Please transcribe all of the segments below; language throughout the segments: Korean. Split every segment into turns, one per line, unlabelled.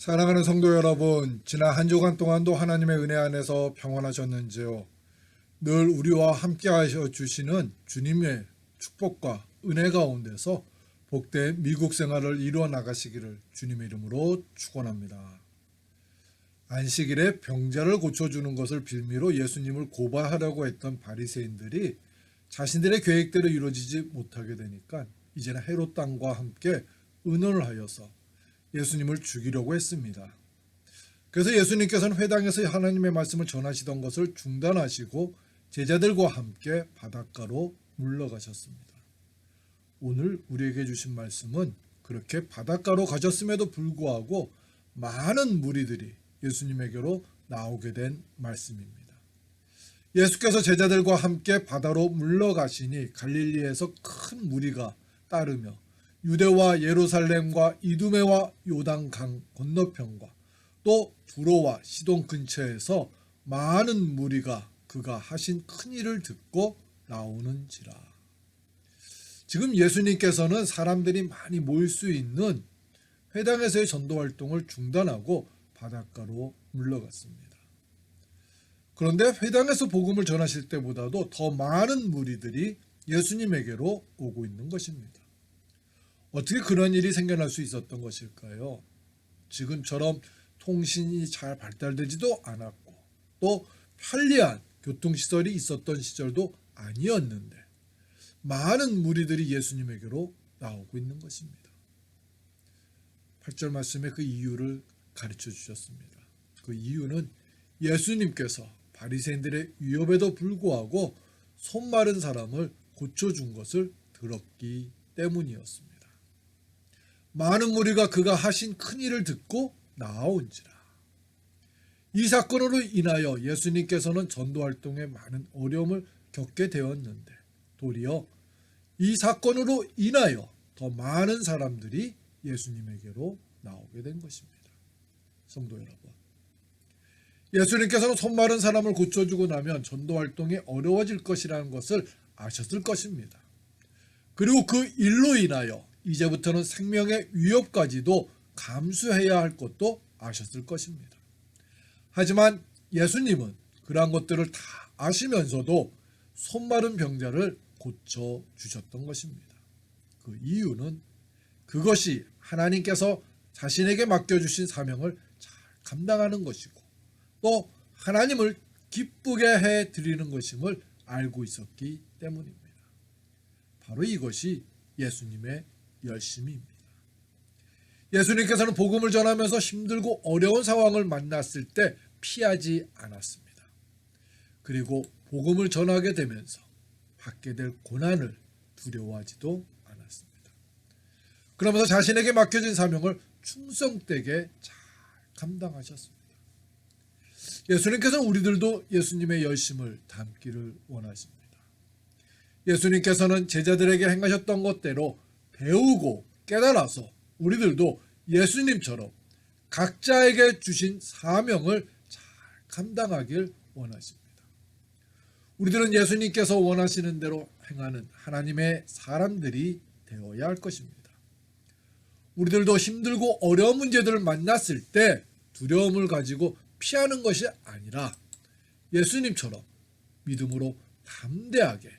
사랑하는 성도 여러분, 지난 한 주간 동안도 하나님의 은혜 안에서 평안하셨는지요? 늘 우리와 함께 하셔 주시는 주님의 축복과 은혜 가운데서 복된 미국 생활을 이루어 나가시기를 주님의 이름으로 축원합니다. 안식일에 병자를 고쳐주는 것을 빌미로 예수님을 고발하려고 했던 바리새인들이 자신들의 계획대로 이루어지지 못하게 되니까 이제는 헤롯 왕과 함께 의논을 하여서 예수님을 죽이려고 했습니다. 그래서 예수님께서는 회당에서 하나님의 말씀을 전하시던 것을 중단하시고 제자들과 함께 바닷가로 물러가셨습니다. 오늘 우리에게 주신 말씀은 그렇게 바닷가로 가셨음에도 불구하고 많은 무리들이 예수님에게로 나오게 된 말씀입니다. 예수께서 제자들과 함께 바다로 물러가시니 갈릴리에서 큰 무리가 따르며 유대와 예루살렘과 이두메와 요단강 건너편과 또 두로와 시돈 근처에서 많은 무리가 그가 하신 큰 일을 듣고 나오는지라. 지금 예수님께서는 사람들이 많이 모일 수 있는 회당에서의 전도 활동을 중단하고 바닷가로 물러갔습니다. 그런데 회당에서 복음을 전하실 때보다도 더 많은 무리들이 예수님에게로 오고 있는 것입니다. 어떻게 그런 일이 생겨날 수 있었던 것일까요? 지금처럼 통신이 잘 발달되지도 않았고 또 편리한 교통시설이 있었던 시절도 아니었는데 많은 무리들이 예수님에게로 나오고 있는 것입니다. 8절 말씀에 그 이유를 가르쳐 주셨습니다. 그 이유는 예수님께서 바리새인들의 위협에도 불구하고 손 마른 사람을 고쳐준 것을 들었기 때문이었습니다. 많은 무리가 그가 하신 큰 일을 듣고 나아온지라. 이 사건으로 인하여 예수님께서는 전도활동에 많은 어려움을 겪게 되었는데 도리어 이 사건으로 인하여 더 많은 사람들이 예수님에게로 나오게 된 것입니다. 성도 여러분, 예수님께서는 손 마른 사람을 고쳐주고 나면 전도활동이 어려워질 것이라는 것을 아셨을 것입니다. 그리고 그 일로 인하여 이제부터는 생명의 위협까지도 감수해야 할 것도 아셨을 것입니다. 하지만 예수님은 그러한 것들을 다 아시면서도 손 마른 병자를 고쳐주셨던 것입니다. 그 이유는 그것이 하나님께서 자신에게 맡겨주신 사명을 잘 감당하는 것이고 또 하나님을 기쁘게 해드리는 것임을 알고 있었기 때문입니다. 바로 이것이 예수님의 열심입니다. 예수님께서는 복음을 전하면서 힘들고 어려운 상황을 만났을 때 피하지 않았습니다. 그리고 복음을 전하게 되면서 받게 될 고난을 두려워하지도 않았습니다. 그러면서 자신에게 맡겨진 사명을 충성되게 잘 감당하셨습니다. 예수님께서는 우리들도 예수님의 열심을 담기를 원하십니다. 예수님께서는 제자들에게 행하셨던 것대로 배우고 깨달아서 우리들도 예수님처럼 각자에게 주신 사명을 잘 감당하길 원하십니다. 우리들은 예수님께서 원하시는 대로 행하는 하나님의 사람들이 되어야 할 것입니다. 우리들도 힘들고 어려운 문제들을 만났을 때 두려움을 가지고 피하는 것이 아니라 예수님처럼 믿음으로 담대하게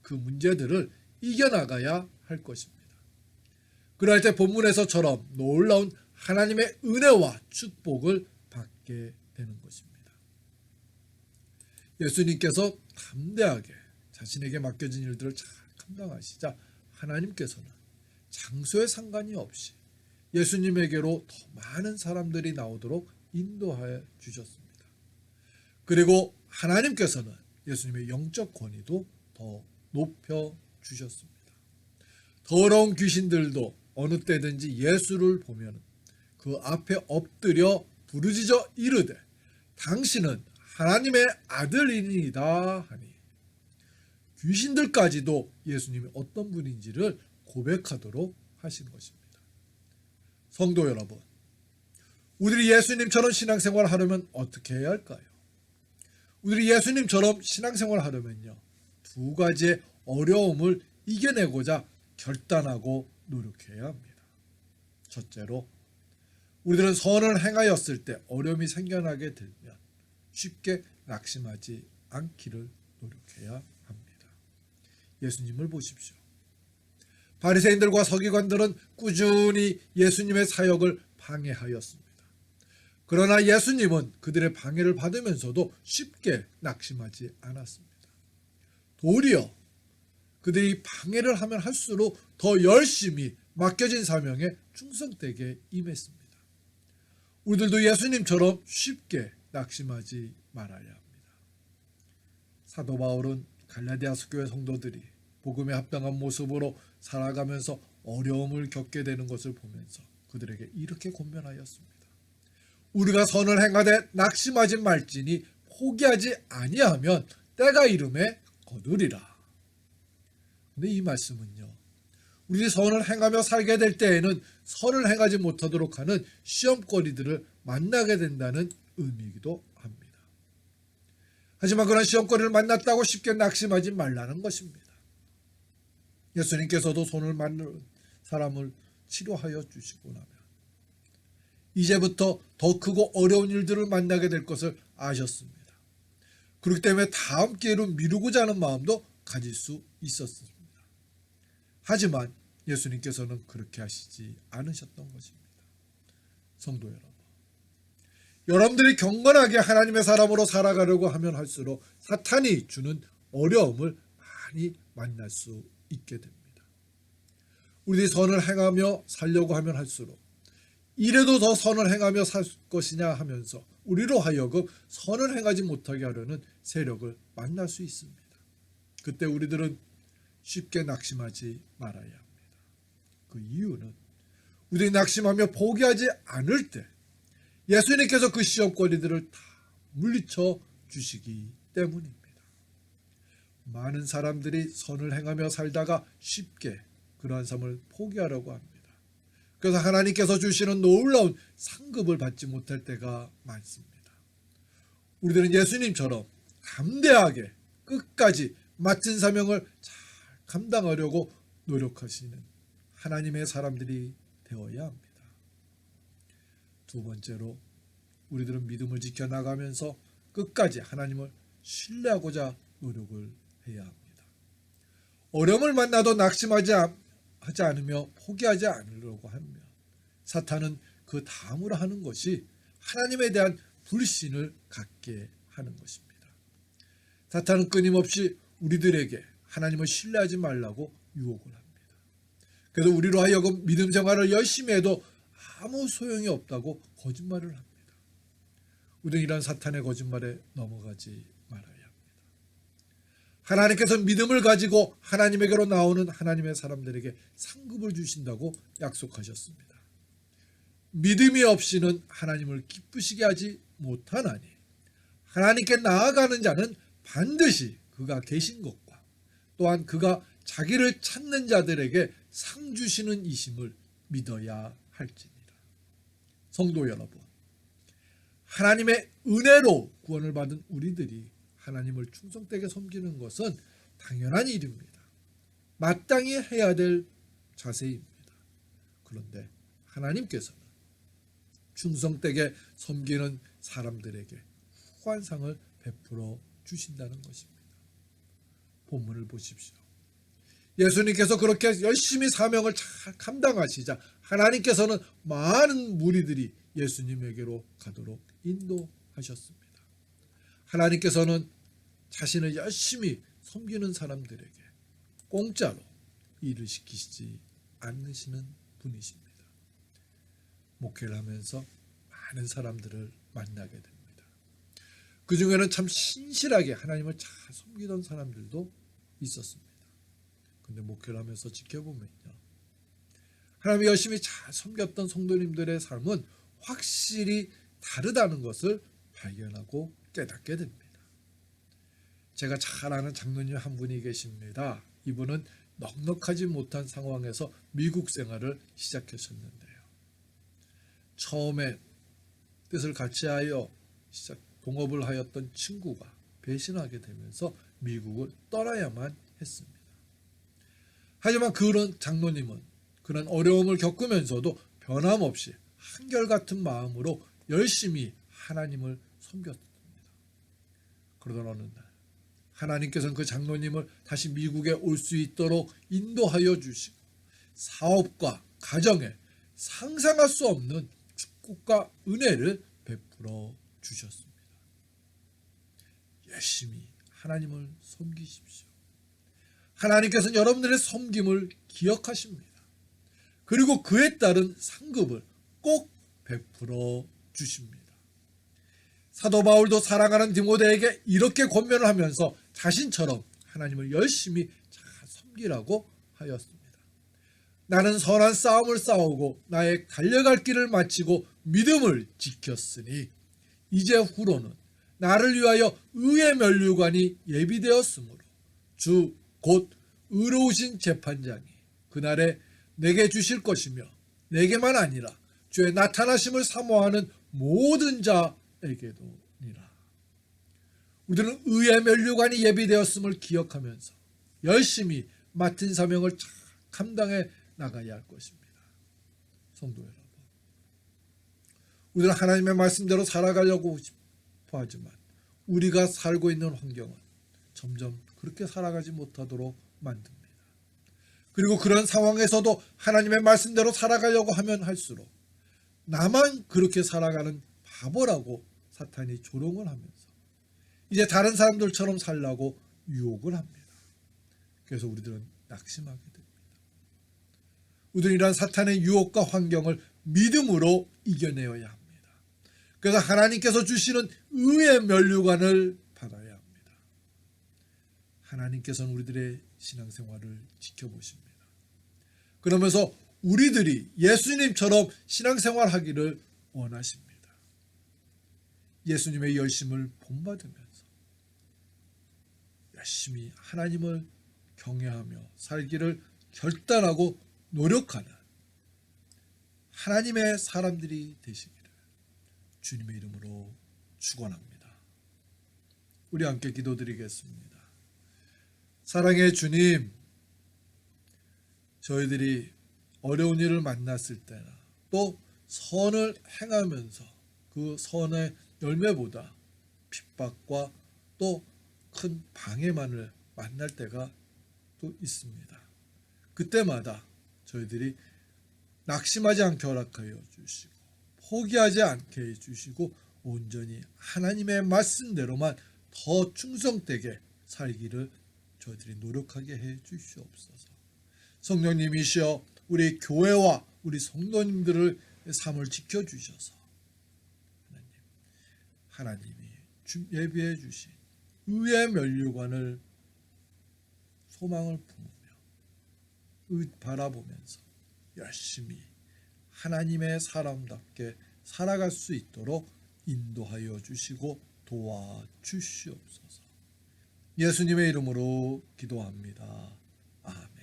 그 문제들을 이겨나가야 할 것입니다. 그럴 때 본문에서처럼 놀라운 하나님의 은혜와 축복을 받게 되는 것입니다. 예수님께서 담대하게 자신에게 맡겨진 일들을 잘 감당하시자 하나님께서는 장소에 상관이 없이 예수님에게로 더 많은 사람들이 나오도록 인도하여 주셨습니다. 그리고 하나님께서는 예수님의 영적 권위도 더 높여 주셨습니다. 더러운 귀신들도 어느 때든지 예수를 보면 그 앞에 엎드려 부르짖어 이르되 당신은 하나님의 아들이니이다 하니 귀신들까지도 예수님이 어떤 분인지를 고백하도록 하신 것입니다. 성도 여러분, 우리들이 예수님처럼 신앙생활을 하려면 어떻게 해야 할까요? 우리들이 예수님처럼 신앙생활을 하려면요, 두 가지의 어려움을 이겨내고자 결단하고 노력해야 합니다. 첫째로 우리들은 선을 행하였을 때 어려움이 생겨나게 되면 쉽게 낙심하지 않기를 노력해야 합니다. 예수님을 보십시오. 바리새인들과 서기관들은 꾸준히 예수님의 사역을 방해하였습니다. 그러나 예수님은 그들의 방해를 받으면서도 쉽게 낙심하지 않았습니다. 도리어 그들이 방해를 하면 할수록 더 열심히 맡겨진 사명에 충성되게 임했습니다. 우리들도 예수님처럼 쉽게 낙심하지 말아야 합니다. 사도 바울은 갈라디아 교회 성도들이 복음에 합당한 모습으로 살아가면서 어려움을 겪게 되는 것을 보면서 그들에게 이렇게 권면하였습니다. 우리가 선을 행하되 낙심하지 말지니 포기하지 아니하면 때가 이름에 거두리라. 근데 이 말씀은요, 우리 선을 행하며 살게 될 때에는 선을 행하지 못하도록 하는 시험거리들을 만나게 된다는 의미이기도 합니다. 하지만 그런 시험거리를 만났다고 쉽게 낙심하지 말라는 것입니다. 예수님께서도 손을 맞는 사람을 치료하여 주시고 나면 이제부터 더 크고 어려운 일들을 만나게 될 것을 아셨습니다. 그렇기 때문에 다음 기회를 미루고자 하는 마음도 가질 수 있었습니다. 하지만 예수님께서는 그렇게 하시지 않으셨던 것입니다. 성도 여러분, 여러분들이 경건하게 하나님의 사람으로 살아가려고 하면 할수록 사탄이 주는 어려움을 많이 만날 수 있게 됩니다. 우리들이 선을 행하며 살려고 하면 할수록 이래도 더 선을 행하며 살 것이냐 하면서 우리로 하여금 선을 행하지 못하게 하려는 세력을 만날 수 있습니다. 그때 우리들은 쉽게 낙심하지 말아야 합니다. 그 이유는 우리들이 낙심하며 포기하지 않을 때 예수님께서 그 시험거리들을 다 물리쳐 주시기 때문입니다. 많은 사람들이 선을 행하며 살다가 쉽게 그러한 삶을 포기하려고 합니다. 그래서 하나님께서 주시는 놀라운 상급을 받지 못할 때가 많습니다. 우리들은 예수님처럼 담대하게 끝까지 맡은 사명을 잘 감당하려고 노력하시는 하나님의 사람들이 되어야 합니다. 두 번째로 우리들은 믿음을 지켜나가면서 끝까지 하나님을 신뢰하고자 노력을 해야 합니다. 어려움을 만나도 낙심하지 않으며 포기하지 않으려고 하며 사탄은 그 다음으로 하는 것이 하나님에 대한 불신을 갖게 하는 것입니다. 사탄은 끊임없이 우리들에게 하나님을 신뢰하지 말라고 유혹을 합니다. 그래서 우리로 하여금 믿음 생활을 열심히 해도 아무 소용이 없다고 거짓말을 합니다. 우리는 이런 사탄의 거짓말에 넘어가지 말아야 합니다. 하나님께서 믿음을 가지고 하나님에게로 나오는 하나님의 사람들에게 상급을 주신다고 약속하셨습니다. 믿음이 없이는 하나님을 기쁘시게 하지 못하나니 하나님께 나아가는 자는 반드시 그가 계신 것과 또한 그가 자기를 찾는 자들에게 상 주시는 이심을 믿어야 할지니라. 성도 여러분, 하나님의 은혜로 구원을 받은 우리들이 하나님을 충성되게 섬기는 것은 당연한 일입니다. 마땅히 해야 될 자세입니다. 그런데 하나님께서는 충성되게 섬기는 사람들에게 후한 상을 베풀어 주신다는 것입니다. 본문을 보십시오. 예수님께서 그렇게 열심히 사명을 잘 감당하시자 하나님께서는 많은 무리들이 예수님에게로 가도록 인도하셨습니다. 하나님께서는 자신을 열심히 섬기는 사람들에게 공짜로 일을 시키시지 않으시는 분이십니다. 목회를 하면서 많은 사람들을 만나게 됩니다. 그 중에는 참 신실하게 하나님을 잘 섬기던 사람들도 있었습니다. 근데 목회를 하면서 지켜보면요, 하나님이 열심히 잘 섬겼던 성도님들의 삶은 확실히 다르다는 것을 발견하고 깨닫게 됩니다. 제가 잘 아는 장로님 한 분이 계십니다. 이분은 넉넉하지 못한 상황에서 미국 생활을 시작하셨는데요. 처음에 뜻을 같이 하여 동업을 하였던 친구가 배신하게 되면서 미국을 떠나야만 했습니다. 하지만 그런 장로님은 그런 어려움을 겪으면서도 변함없이 한결같은 마음으로 열심히 하나님을 섬겼습니다. 그러던 어느 날 하나님께서는 그 장로님을 다시 미국에 올 수 있도록 인도하여 주시고 사업과 가정에 상상할 수 없는 축복과 은혜를 베풀어 주셨습니다. 열심히 하나님을 섬기십시오. 하나님께서는 여러분들의 섬김을 기억하십니다. 그리고 그에 따른 상급을 꼭 베풀어 주십니다. 사도 바울도 사랑하는 디모데에게 이렇게 권면을 하면서 자신처럼 하나님을 열심히 잘 섬기라고 하였습니다. 나는 선한 싸움을 싸우고 나의 달려갈 길을 마치고 믿음을 지켰으니 이제 후로는 나를 위하여 의의 면류관이 예비되었으므로 주 곧 의로우신 재판장이 그날에 내게 주실 것이며 내게만 아니라 주의 나타나심을 사모하는 모든 자에게도니라. 우리는 의의 면류관이 예비되었음을 기억하면서 열심히 맡은 사명을 잘 감당해 나가야 할 것입니다. 성도 여러분, 우리는 하나님의 말씀대로 살아가려고 싶어 하지만 우리가 살고 있는 환경은 점점 그렇게 살아가지 못하도록 만듭니다. 그리고 그런 상황에서도 하나님의 말씀대로 살아가려고 하면 할수록 나만 그렇게 살아가는 바보라고 사탄이 조롱을 하면서 이제 다른 사람들처럼 살라고 유혹을 합니다. 그래서 우리들은 낙심하게 됩니다. 우리는 이러한 사탄의 유혹과 환경을 믿음으로 이겨내어야 합니다. 그래서 하나님께서 주시는 의의 면류관을 받아야 합니다. 하나님께서는 우리들의 신앙생활을 지켜보십니다. 그러면서 우리들이 예수님처럼 신앙생활하기를 원하십니다. 예수님의 열심을 본받으면서 열심히 하나님을 경외하며 살기를 결단하고 노력하는 하나님의 사람들이 되시기를 주님의 이름으로 축원합니다. 우리 함께 기도드리겠습니다. 사랑의 주님, 저희들이 어려운 일을 만났을 때나 또 선을 행하면서 그 선의 열매보다 핍박과 또 큰 방해만을 만날 때가 또 있습니다. 그때마다 저희들이 낙심하지 않게 허락하여 주시고 포기하지 않게 해주시고 온전히 하나님의 말씀대로만 더 충성되게 살기를 저희들이 노력하게 해 주시옵소서. 성령님이시여 우리 교회와 우리 성도님들의 삶을 지켜주셔서 하나님이 예비해 주신 의의 면류관을 소망을 품으며 바라보면서 열심히 하나님의 사람답게 살아갈 수 있도록 인도하여 주시고 도와주시옵소서. 예수님의 이름으로 기도합니다. 아멘.